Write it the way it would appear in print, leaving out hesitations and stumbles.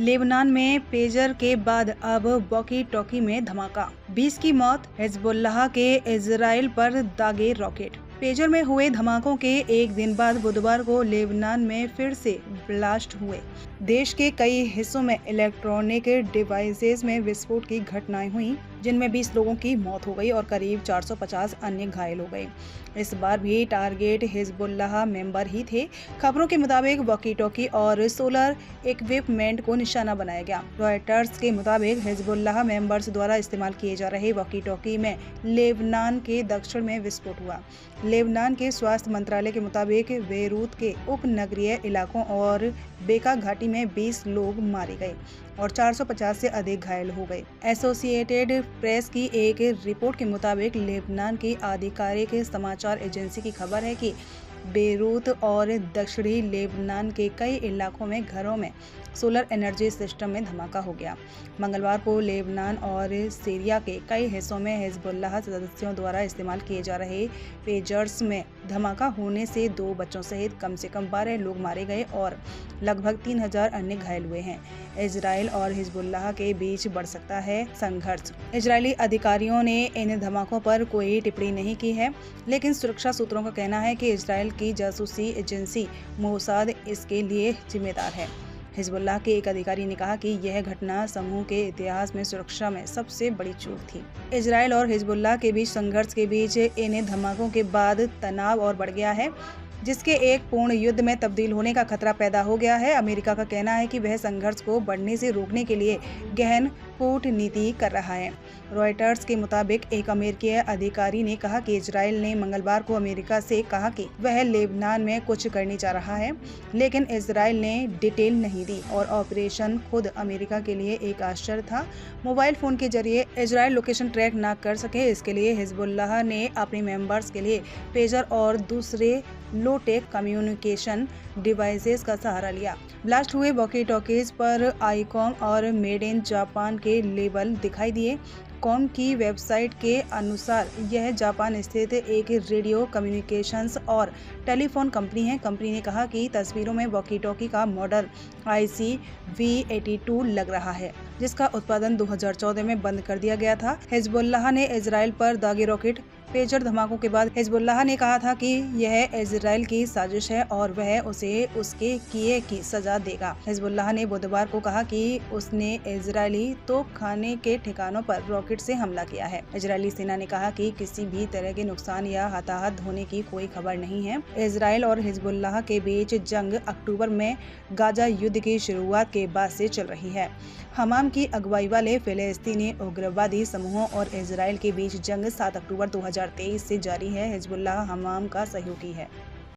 Lebanon में pager के बाद अब वॉकी टॉकी में धमाका। 20 की मौत, हिजबुल्लाह के इजराइल पर दागे रॉकेट। पेजर में हुए धमाकों के एक दिन बाद बुधवार को लेबनान में फिर से ब्लास्ट हुए। देश के कई हिस्सों में इलेक्ट्रॉनिक डिवाइसेस में विस्फोट की घटनाएं हुई, जिनमें 20 लोगों की मौत हो गई और करीब 450 अन्य घायल हो गए। इस बार भी टारगेट हिजबुल्लाह मेंबर ही थे। खबरों के मुताबिक वॉकी टॉकी और सोलर इक्विपमेंट को निशाना बनाया गया। रॉयटर्स के मुताबिक हिजबुल्लाह मेंबर्स द्वारा इस्तेमाल किए जा रहे वॉकी टॉकी में लेबनान के दक्षिण में विस्फोट हुआ। लेबनान के स्वास्थ्य मंत्रालय के मुताबिक बेरूत के उपनगरीय इलाकों और बेका घाटी में 20 लोग मारे गए और 450 से अधिक घायल हो गए। एसोसिएटेड प्रेस की एक रिपोर्ट के मुताबिक लेबनान की आधिकारिक समाचार एजेंसी की खबर है कि बेरूत और दक्षिणी लेबनान के कई इलाकों में घरों में सोलर एनर्जी सिस्टम में धमाका हो गया। मंगलवार को लेबनान और सीरिया के कई हिस्सों में हिजबुल्लाह सदस्यों द्वारा इस्तेमाल किए जा रहे पेजर्स में धमाका होने से 2 बच्चों सहित कम से कम 12 लोग मारे गए और लगभग 3000 अन्य घायल हुए हैं। इजराइल और हिजबुल्लाह के बीच बढ़ सकता है संघर्ष। इजरायली अधिकारियों ने इन धमाकों पर कोई टिप्पणी नहीं की है, लेकिन सुरक्षा सूत्रों का कहना है कि इजराइल की जासूसी एजेंसी मोसाद इसके लिए जिम्मेदार है। हिजबुल्लाह के एक अधिकारी ने कहा कि यह घटना समूह के इतिहास में सुरक्षा में सबसे बड़ी चूक थी। इजराइल और हिजबुल्लाह के बीच संघर्ष के बीच इन धमाकों के बाद तनाव और बढ़ गया है, जिसके एक पूर्ण युद्ध में तब्दील होने का खतरा पैदा हो गया है। अमेरिका का कहना है कि वह संघर्ष को बढ़ने से रोकने के लिए गहन कूटनीति कर रहा है। रॉयटर्स के मुताबिक एक अमेरिकी अधिकारी ने कहा कि इजराइल ने मंगलवार को अमेरिका से कहा कि वह लेबनान में कुछ करने जा रहा है, लेकिन इजराइल ने डिटेल नहीं दी और ऑपरेशन खुद अमेरिका के लिए एक आश्चर्य था। मोबाइल फोन के जरिए इजराइल लोकेशन ट्रैक न कर सके, इसके लिए हिजबुल्लाह ने अपने मेंबर्स के लिए पेजर और दूसरे लो टेक कम्युनिकेशन डिवाइसेस का सहारा लिया। ब्लास्ट हुए वॉकी टॉकीज पर आईकॉम और मेड इन जापान के लेबल दिखाई दिए। कॉम की वेबसाइट के अनुसार यह जापान स्थित एक रेडियो कम्युनिकेशंस और टेलीफोन कंपनी है। कंपनी ने कहा कि तस्वीरों में वॉकी टॉकी का मॉडल IC-V82 लग रहा है, जिसका उत्पादन 2014 में बंद कर दिया गया था। हिजबुल्लाह ने इजराइल पर दागे रॉकेट। पेजर धमाकों के बाद हिजबुल्लाह ने कहा था कि यह इजराइल की साजिश है और वह उसे उसके किए की सजा देगा। हिजबुल्लाह ने बुधवार को कहा कि उसने इजरायली तोपखाने के ठिकानों पर रॉकेट से हमला किया है। इजरायली सेना ने कहा कि किसी भी तरह के नुकसान या हताहत होने की कोई खबर नहीं है। इजराइल और हिजबुल्लाह के बीच जंग अक्टूबर में गाजा युद्ध की शुरुआत के बाद से चल रही है। हमाम की अगुवाई वाले फिलिस्तीनी उग्रवादी समूहों और इजराइल के बीच जंग 7 अक्टूबर 2023 से जारी है। हिजबुल्लाह हमाम का सहयोगी है।